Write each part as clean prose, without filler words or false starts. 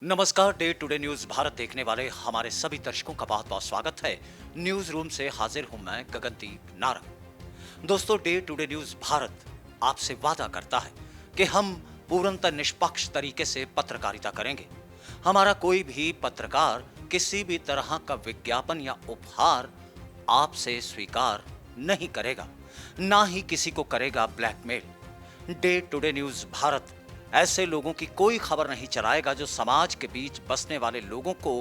नमस्कार। Day today news Bharat देखने वाले हमारे सभी दर्शकों का बहुत बहुत स्वागत है। न्यूज रूम से हाजिर हूं मैं गगनदीप नारंग। दोस्तों, डे टुडे न्यूज भारत आपसे वादा करता है कि हम पूर्णतः निष्पक्ष तरीके से पत्रकारिता करेंगे। हमारा कोई भी पत्रकार किसी भी तरह का विज्ञापन या उपहार आपसे स्वीकार नहीं करेगा, ना ही किसी को करेगा blackmail. Day today news Bharat ऐसे लोगों की कोई खबर नहीं चलाएगा जो समाज के बीच बसने वाले लोगों को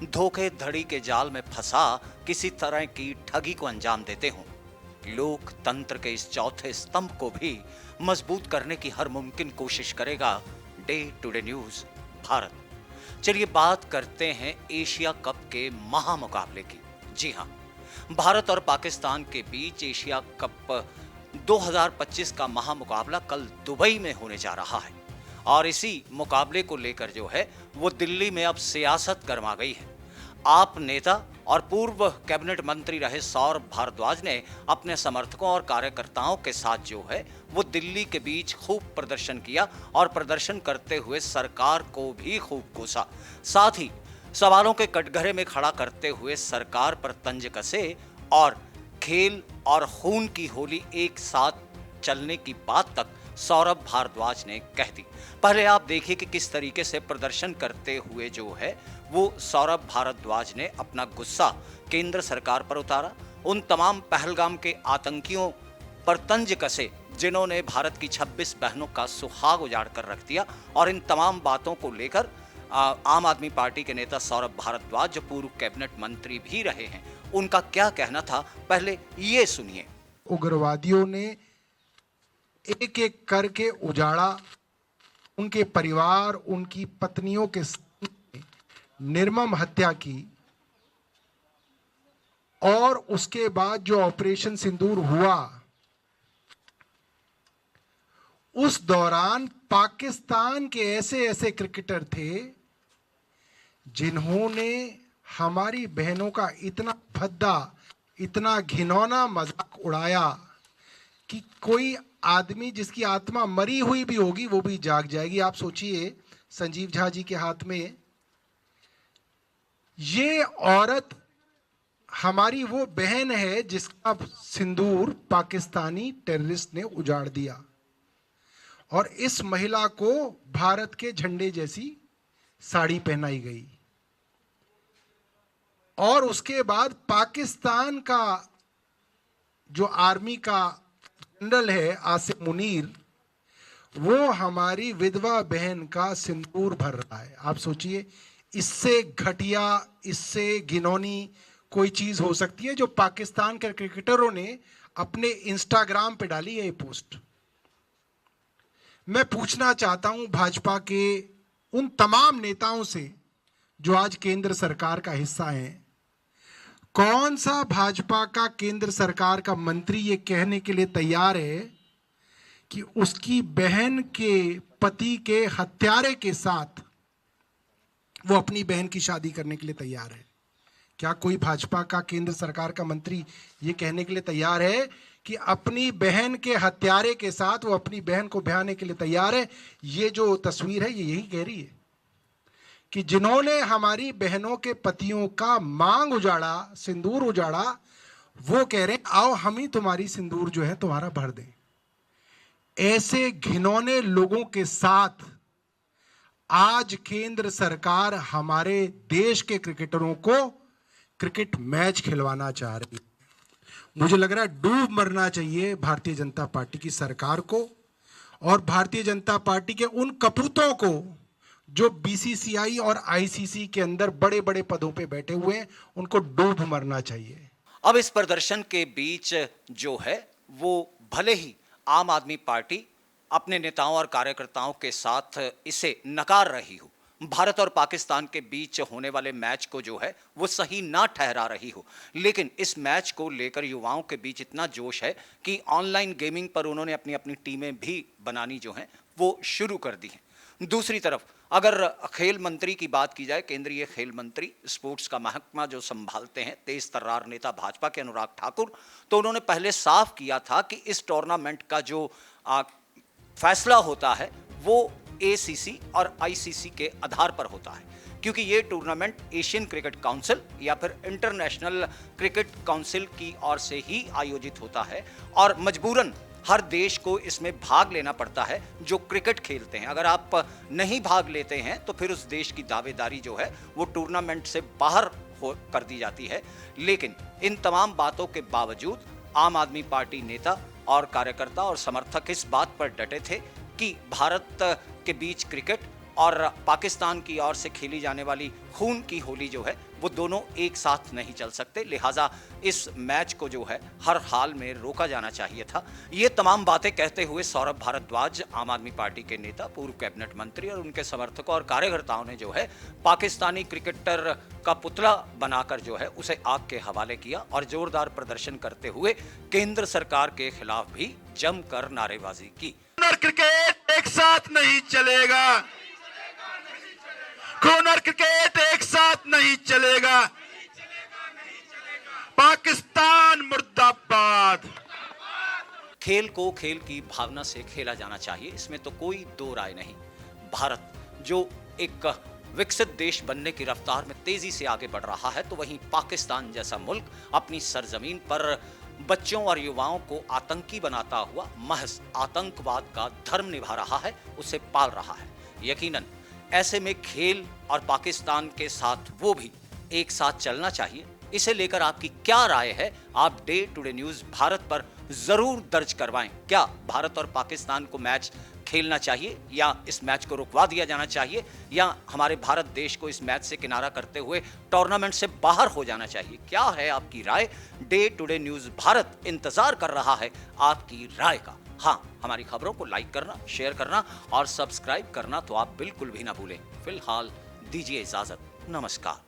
धोखेधड़ी के जाल में फंसा किसी तरह की ठगी को अंजाम देते हों। लोकतंत्र के इस चौथे स्तंभ को भी मजबूत करने की हर मुमकिन कोशिश करेगा डे टुडे न्यूज भारत। चलिए बात करते हैं एशिया कप के महामुकाबले की। जी हां, भारत और पाकिस्तान के बीच एशिया कप 2025 का महामुकाबला कल दुबई में होने जा रहा है और इसी मुकाबले को लेकर जो है वो दिल्ली में अब सियासत गरमा गई है। आप नेता और पूर्व कैबिनेट मंत्री रहे सौरभ भारद्वाज ने अपने समर्थकों और कार्यकर्ताओं के साथ जो है वो दिल्ली के बीच खूब प्रदर्शन किया और प्रदर्शन करते हुए सरकार को भी खूब कोसा। साथ ही सवालों के कटघरे में खड़ा करते हुए सरकार पर तंज कसे और खेल और खून की होली एक साथ चलने की बात तक सौरभ भारद्वाज ने कह दी। पहले आप देखिए कि किस तरीके से प्रदर्शन करते हुए जो है वो सौरभ भारद्वाज ने अपना गुस्सा केंद्र सरकार पर उतारा, उन तमाम पहलगाम के आतंकियों पर तंज कसे जिन्होंने भारत की 26 बहनों का सुहाग उजाड़ कर रख दिया। और इन तमाम बातों को लेकर आम आदमी पार्टी के नेता सौरभ भारद्वाज, जो पूर्व कैबिनेट मंत्री भी रहे हैं, उनका क्या कहना था, पहले ये सुनिए। उग्रवादियों ने एक एक करके उजाड़ा, उनके परिवार, उनकी पत्नियों के सामने निर्मम हत्या की और उसके बाद जो ऑपरेशन सिंदूर हुआ उस दौरान पाकिस्तान के ऐसे ऐसे क्रिकेटर थे जिन्होंने हमारी बहनों का इतना भद्दा, इतना घिनौना मजाक उड़ाया कि कोई आदमी जिसकी आत्मा मरी हुई भी होगी वो भी जाग जाएगी। आप सोचिए, संजीव झा जी के हाथ में ये औरत हमारी वो बहन है जिसका सिंदूर पाकिस्तानी टेररिस्ट ने उजाड़ दिया और इस महिला को भारत के झंडे जैसी साड़ी पहनाई गई। और उसके बाद पाकिस्तान का जो आर्मी का जनरल है आसिम मुनीर, वो हमारी विधवा बहन का सिंदूर भर रहा है। आप सोचिए, इससे घटिया, इससे घिनौनी कोई चीज हो सकती है जो पाकिस्तान के क्रिकेटरों ने अपने इंस्टाग्राम पे डाली है ये पोस्ट। मैं पूछना चाहता हूं भाजपा के उन तमाम नेताओं से जो आज केंद्र सरकार का हिस्सा हैं, कौन सा भाजपा का केंद्र सरकार का मंत्री ये कहने के लिए तैयार है कि उसकी बहन के पति के हत्यारे के साथ वो अपनी बहन की शादी करने के लिए तैयार है? क्या कोई भाजपा का केंद्र सरकार का मंत्री ये कहने के लिए तैयार है कि अपनी बहन के हत्यारे के साथ वो अपनी बहन को ब्याहने के लिए तैयार है? ये जो तस्वीर है ये यही कह रही है कि जिन्होंने हमारी बहनों के पतियों का मांग उजाड़ा, सिंदूर उजाड़ा, वो कह रहे हैं आओ हम ही तुम्हारी सिंदूर जो है तुम्हारा भर दें। ऐसे घिनौने लोगों के साथ आज केंद्र सरकार हमारे देश के क्रिकेटरों को क्रिकेट मैच खिलवाना चाह रही है। मुझे लग रहा है डूब मरना चाहिए भारतीय जनता पार्टी की सरकार को और भारतीय जनता पार्टी के उन कपूतों को जो बीसीसीआई और आईसीसी के अंदर बड़े बड़े पदों पे बैठे हुए हैं, उनको डूब मरना चाहिए। अब इस प्रदर्शन के बीच जो है वो भले ही आम आदमी पार्टी अपने नेताओं और कार्यकर्ताओं के साथ इसे नकार रही हो, भारत और पाकिस्तान के बीच होने वाले मैच को जो है वो सही ना ठहरा रही हो, लेकिन इस मैच को लेकर युवाओं के बीच इतना जोश है कि ऑनलाइन गेमिंग पर उन्होंने अपनी अपनी टीमें भी बनानी जो हैं वो शुरू कर दी हैं। दूसरी तरफ अगर खेल मंत्री की बात की जाए, केंद्रीय खेल मंत्री, स्पोर्ट्स का महकमा जो संभालते हैं तेज तर्रार नेता भाजपा के अनुराग ठाकुर, तो उन्होंने पहले साफ किया था कि इस टूर्नामेंट का जो फैसला होता है वो एसीसी और आईसीसी के आधार पर होता है, क्योंकि ये टूर्नामेंट एशियन क्रिकेट काउंसिल या फिर इंटरनेशनल क्रिकेट काउंसिल की ओर से ही आयोजित होता है और मजबूरन हर देश को इसमें भाग लेना पड़ता है जो क्रिकेट खेलते हैं। अगर आप नहीं भाग लेते हैं तो फिर उस देश की दावेदारी जो है वो टूर्नामेंट से बाहर कर दी जाती है। लेकिन इन तमाम बातों के बावजूद आम आदमी पार्टी नेता और कार्यकर्ता और समर्थक इस बात पर डटे थे कि भारत के बीच क्रिकेट और पाकिस्तान की ओर से खेली जाने वाली खून की होली जो है वो दोनों एक साथ नहीं चल सकते, लिहाजा इस मैच को जो है हर हाल में रोका जाना चाहिए था। ये तमाम बातें कहते हुए सौरभ भारद्वाज, आम आदमी पार्टी के नेता, पूर्व कैबिनेट मंत्री और उनके समर्थकों और कार्यकर्ताओं ने जो है पाकिस्तानी क्रिकेटर का पुतला बनाकर जो है उसे आग के हवाले किया और जोरदार प्रदर्शन करते हुए केंद्र सरकार के खिलाफ भी जमकर नारेबाजी की। क्रिकेट एक साथ नहीं चलेगा, खून और क्रिकेट एक साथ नहीं चलेगा, पाकिस्तान मुर्दाबाद। खेल को खेल की भावना से खेला जाना चाहिए, इसमें तो कोई दो राय नहीं। भारत जो एक विकसित देश बनने की रफ्तार में तेजी से आगे बढ़ रहा है, तो वहीं पाकिस्तान जैसा मुल्क अपनी सरजमीन पर बच्चों और युवाओं को आतंकी बनाता हुआ महज आतंकवाद का धर्म निभा रहा है, उसे पाल रहा है। यकीनन ऐसे में खेल और पाकिस्तान के साथ वो भी एक साथ चलना चाहिए। इसे लेकर आपकी क्या राय है, आप डे टुडे न्यूज भारत पर जरूर दर्ज करवाएं। क्या भारत और पाकिस्तान को मैच खेलना चाहिए या इस मैच को रुकवा दिया जाना चाहिए या हमारे भारत देश को इस मैच से किनारा करते हुए टूर्नामेंट से बाहर हो जाना चाहिए? क्या है आपकी राय? डे टुडे न्यूज भारत इंतजार कर रहा है आपकी राय का। हाँ, हमारी खबरों को लाइक करना, शेयर करना और सब्सक्राइब करना तो आप बिल्कुल भी ना भूलें। फिलहाल दीजिए इजाजत, नमस्कार।